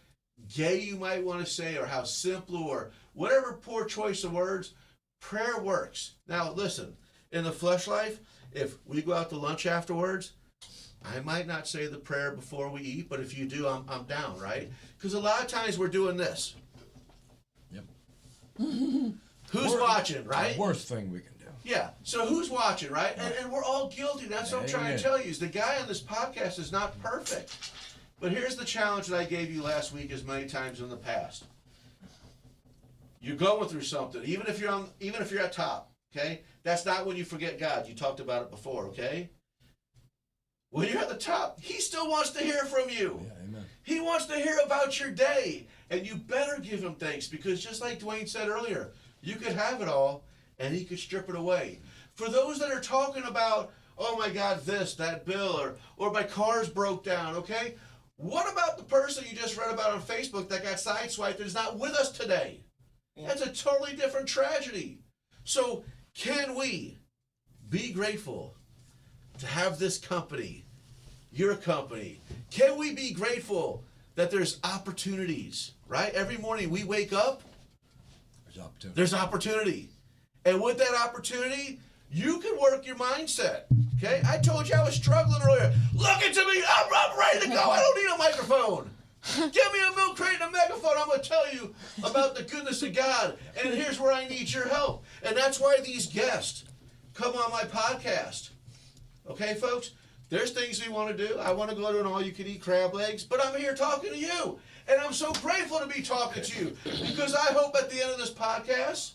gay you might want to say or how simple or whatever poor choice of words, prayer works. Now, listen, in the Flesh Life, if we go out to lunch afterwards, I might not say the prayer before we eat, but if you do, I'm down, right? Because a lot of times we're doing this. Yep. Who's watching, right? The worst thing we can do. Yeah. So who's watching, right? And we're all guilty. That's what I'm trying to tell you is the guy on this podcast is not perfect. But here's the challenge that I gave you last week as many times in the past. You're going through something, even if you're at top, okay? That's not when you forget God. You talked about it before, okay? When you're at the top, he still wants to hear from you. Yeah, amen. He wants to hear about your day. And you better give him thanks because just like Dwayne said earlier, you could have it all and he could strip it away. For those that are talking about, oh my God, this, that bill, or my car's broke down, okay? What about the person you just read about on Facebook that got sideswiped and is not with us today? Yeah. That's a totally different tragedy. So can we be grateful to have this company, your company? Can we be grateful that there's opportunities, right? Every morning we wake up, there's opportunity. And with that opportunity, you can work your mindset, okay? I told you I was struggling earlier. Look into me, I'm ready to go. I don't need a microphone. Give me a milk crate and a megaphone. I'm going to tell you about the goodness of God. And here's where I need your help. And that's why these guests come on my podcast. Okay, folks? There's things we want to do. I want to go to an all-you-can-eat crab legs, but I'm here talking to you. And I'm so grateful to be talking to you because I hope at the end of this podcast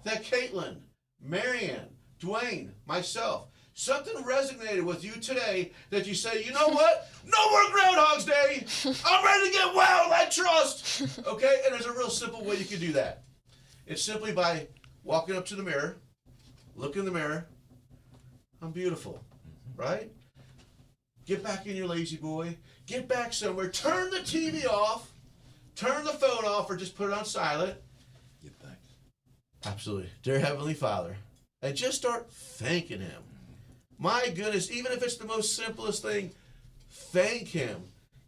that Caitlin, Marianne, Dwayne, myself, something resonated with you today that you say, you know what? No more Groundhog's Day. I'm ready to get wild like Trust. Okay? And there's a real simple way you can do that. It's simply by walking up to the mirror, look in the mirror. I'm beautiful. Right? Get back in your lazy boy. Get back somewhere. Turn the TV off. Turn the phone off or just put it on silent. Get back. Absolutely. Dear Heavenly Father, and just start thanking Him. My goodness, even if it's the most simplest thing, thank Him.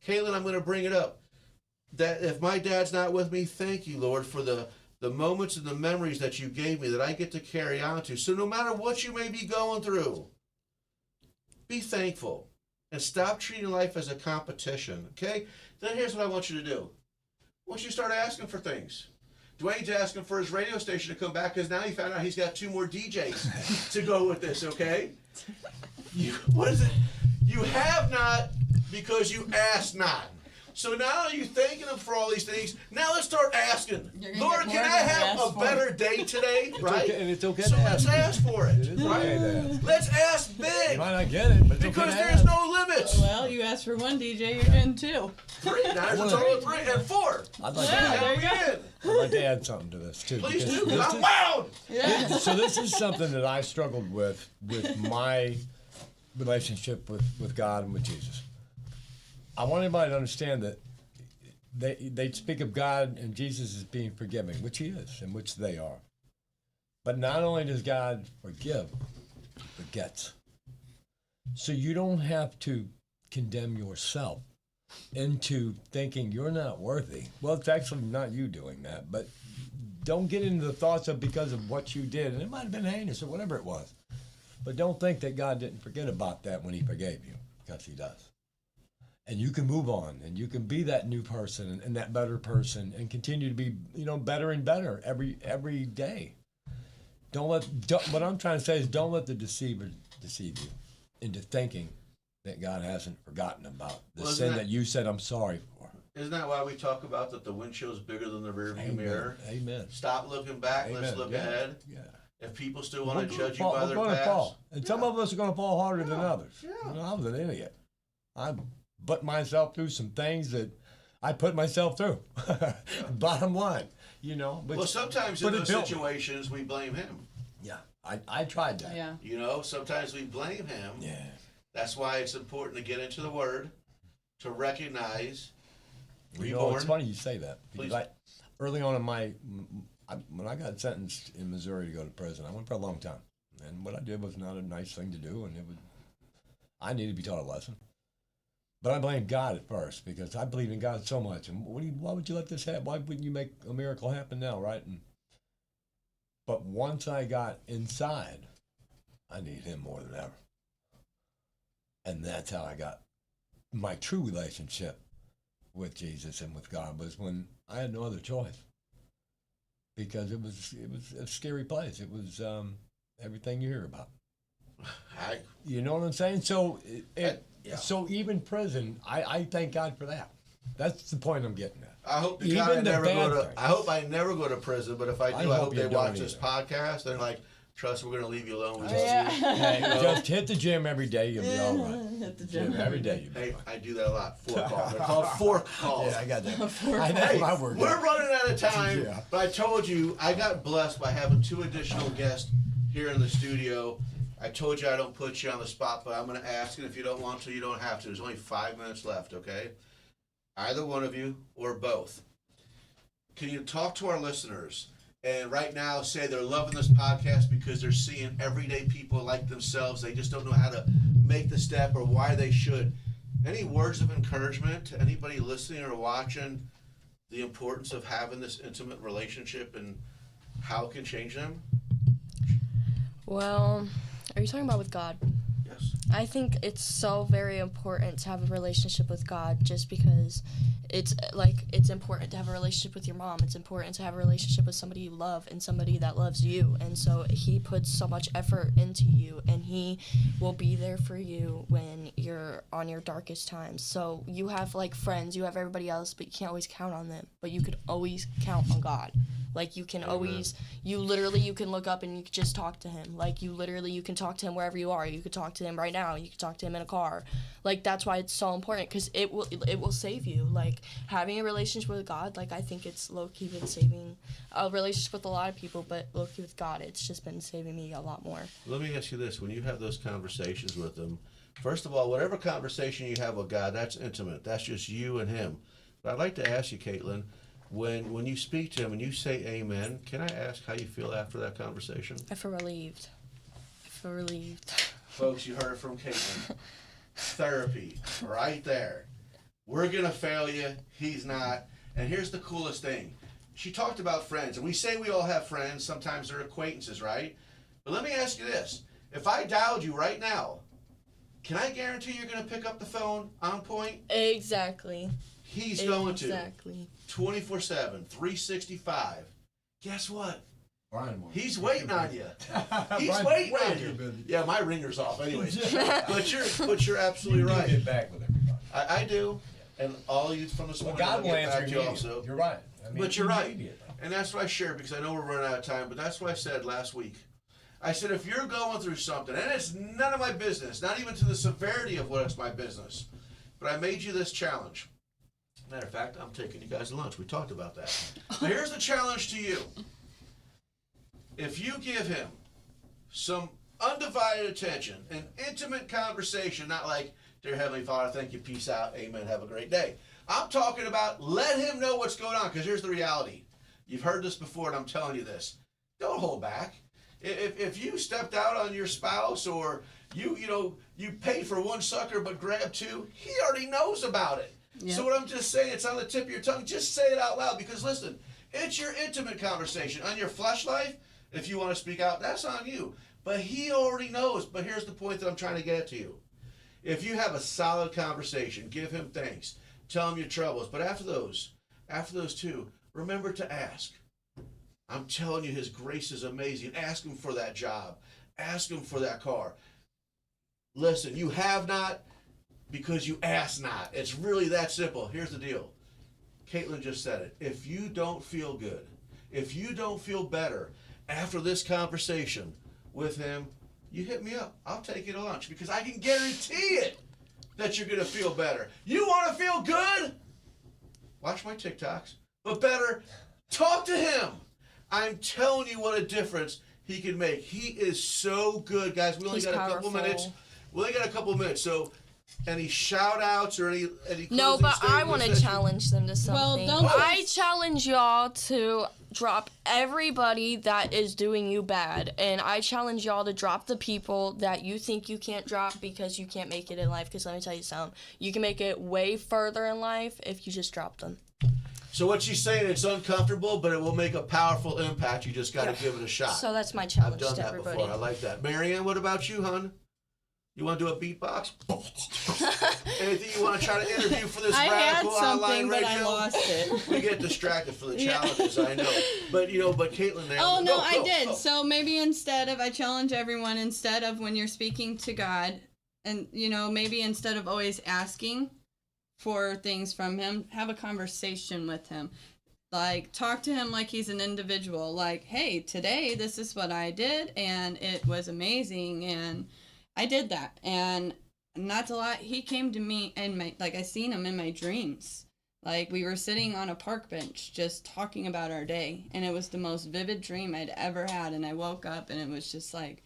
Caitlin, I'm going to bring it up. That if my dad's not with me, thank you, Lord, for the moments and the memories that you gave me that I get to carry on to. So no matter what you may be going through, be thankful and stop treating life as a competition, okay? Then here's what I want you to do. I want you to start asking for things. Dwayne's asking for his radio station to come back because now he found out he's got 2 more DJs to go with this, okay? What is it? You have not because you ask not. So now you thanking Him for all these things. Now let's start asking. Lord, can I have a better day today? Right? And it's okay so to let's ask for it. It is right? okay to ask. Let's ask big. You might not get it, but it's because okay to there's ask. no limits. Well, you asked for 1 DJ, you're getting 2. 3. Now there's a total of 3 and 4. I'd like, there you go. I'd like to add something to this too. Please because do, this because I'm is- loud. Yeah. So this is something that I struggled with my relationship with God and with Jesus. I want everybody to understand that they speak of God and Jesus as being forgiving, which He is, and which they are. But not only does God forgive, He forgets. So you don't have to condemn yourself into thinking you're not worthy. Well, it's actually not you doing that, but don't get into the thoughts of because of what you did, and it might have been heinous or whatever it was. But don't think that God didn't forget about that when He forgave you, because He does. And you can move on, and you can be that new person and that better person, and continue to be, better and better every day. What I'm trying to say is, don't let the deceiver deceive you into thinking that God hasn't forgotten about the sin that you said I'm sorry for. Isn't that why we talk about that the windshield's bigger than the rearview mirror? Amen. Stop looking back. Amen. Let's look ahead. Yeah. If people still want to judge you by their we're past, fall. And some of us are going to fall harder than others. Yeah. I was an idiot. I put myself through some things that I put myself through. Bottom line, well, sometimes in those situations we blame Him. Yeah, I tried that. Yeah. Sometimes we blame Him. Yeah. That's why it's important to get into the Word, to recognize, reborn. It's funny you say that. Please. Because early on in when I got sentenced in Missouri to go to prison, I went for a long time. And what I did was not a nice thing to do, and I needed to be taught a lesson. But I blamed God at first because I believe in God so much. And why would you let this happen? Why wouldn't you make a miracle happen now, right? But once I got inside, I needed Him more than ever. And that's how I got my true relationship with Jesus and with God, was when I had no other choice. Because it was a scary place. It was everything you hear about. You know what I'm saying? So so even prison, I thank God for that. That's the point I'm getting at. I hope I hope I never go to prison, but if I do, I hope they watch this podcast. They're like, Trust, we're going to leave you alone. We just hit the gym every day. You'll be all right. Hit the gym every day. Hey, I do that a lot. Fork calls. They're called fork calls. Yeah, I got that. Hey, we're running out of time, but I told you I got blessed by having 2 additional guests here in the studio. I told you I don't put you on the spot, but I'm going to ask, and if you don't want to, you don't have to. There's only 5 minutes left, okay? Either one of you or both. Can you talk to our listeners and right now say they're loving this podcast because they're seeing everyday people like themselves? They just don't know how to make the step or why they should. Any words of encouragement to anybody listening or watching, the importance of having this intimate relationship and how it can change them? Well, are you talking about with God? Yes. I think it's so very important to have a relationship with God, just because it's important to have a relationship with your mom. It's important to have a relationship with somebody you love and somebody that loves you. And so he puts so much effort into you, and he will be there for you when you're on your darkest times. So you have like friends, you have everybody else, but you can't always count on them. But you could always count on God. Like you can always, you can look up and you can just talk to him. Like you can talk to him wherever you are. You could talk to him right now. You could talk to him in a car. Like that's why it's so important, because it will save you. Like having a relationship with God, like I think it's low-key been saving a relationship with a lot of people, but low-key with God, it's just been saving me a lot more. Let me ask you this. When you have those conversations with him, first of all, whatever conversation you have with God, that's intimate. That's just you and him. But I'd like to ask you, Caitlin, when you speak to him and you say amen, can I ask how you feel after that conversation? I feel relieved. Folks, you heard it from Caitlin. Therapy, right there. We're going to fail you. He's not. And here's the coolest thing. She talked about friends, and we say we all have friends. Sometimes they're acquaintances, right? But let me ask you this. If I dialed you right now, can I guarantee you're going to pick up the phone on point? Exactly. He's going to. Exactly. 24/7, 365. Guess what? Brian, he's waiting on you. He's waiting on you. Yeah, my ringer's off anyways. but you're absolutely right. Get back with everybody. I do. And all you from this morning, God will get back answer to you you. also. You're right. But you're right. And that's what I shared, because I know we're running out of time, but that's what I said last week. I said, if you're going through something, and it's none of my business, not even to the severity of what is my business, but I made you this challenge. Matter of fact, I'm taking you guys to lunch. We talked about that. But here's the challenge to you. If you give him some undivided attention, an intimate conversation, not like, dear Heavenly Father, thank you, peace out, amen, have a great day. I'm talking about let him know what's going on, because here's the reality. You've heard this before, and I'm telling you this. Don't hold back. If you stepped out on your spouse, or you paid for one sucker but grabbed two, he already knows about it. Yep. So what I'm just saying, it's on the tip of your tongue. Just say it out loud, because listen, it's your intimate conversation. On your flesh life, if you want to speak out, that's on you. But he already knows. But here's the point that I'm trying to get to you. If you have a solid conversation, give him thanks. Tell him your troubles. But after those two, remember to ask. I'm telling you, his grace is amazing. Ask him for that job. Ask him for that car. Listen, you have not because you ask not. It's really that simple. Here's the deal. Caitlin just said it. If you don't feel good, if you don't feel better after this conversation with him, you hit me up. I'll take you to lunch, because I can guarantee it that you're going to feel better. You want to feel good? Watch my TikToks. But better, talk to him. I'm telling you what a difference he can make. He is so good, guys. We only got a couple minutes. So any shout outs or any No, but I want to challenge them to something. Well, I challenge y'all to drop everybody that is doing you bad, and I challenge y'all to drop the people that you think you can't drop because you can't make it in life. Because let me tell you something, you can make it way further in life if you just drop them. So what she's saying, it's uncomfortable, but it will make a powerful impact. You just got to give it a shot. So that's my challenge I've done to that everybody. before. I like that. Marianne, what about you, hon? You want to do a beatbox? Anything you want to try to interview for this radical online radio? I had something, but I lost it. We get distracted for the challenges, I know. But Caitlin, Oh, no, I did. So maybe I challenge everyone, instead of when you're speaking to God, and, maybe instead of always asking for things from him, have a conversation with him. Like, talk to him like he's an individual. Like, hey, today this is what I did, and it was amazing, and I did that. And not to lie, he came to me and I seen him in my dreams. Like, we were sitting on a park bench just talking about our day, and it was the most vivid dream I'd ever had. And I woke up and it was just like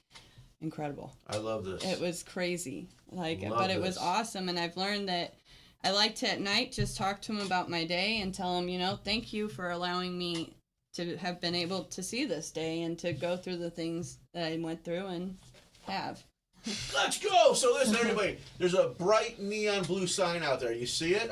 incredible. I love this. It was crazy. It was awesome. And I've learned that I like to at night just talk to him about my day and tell him, thank you for allowing me to have been able to see this day and to go through the things that I went through and have. Let's go! So listen, everybody, there's a bright neon blue sign out there. You see it?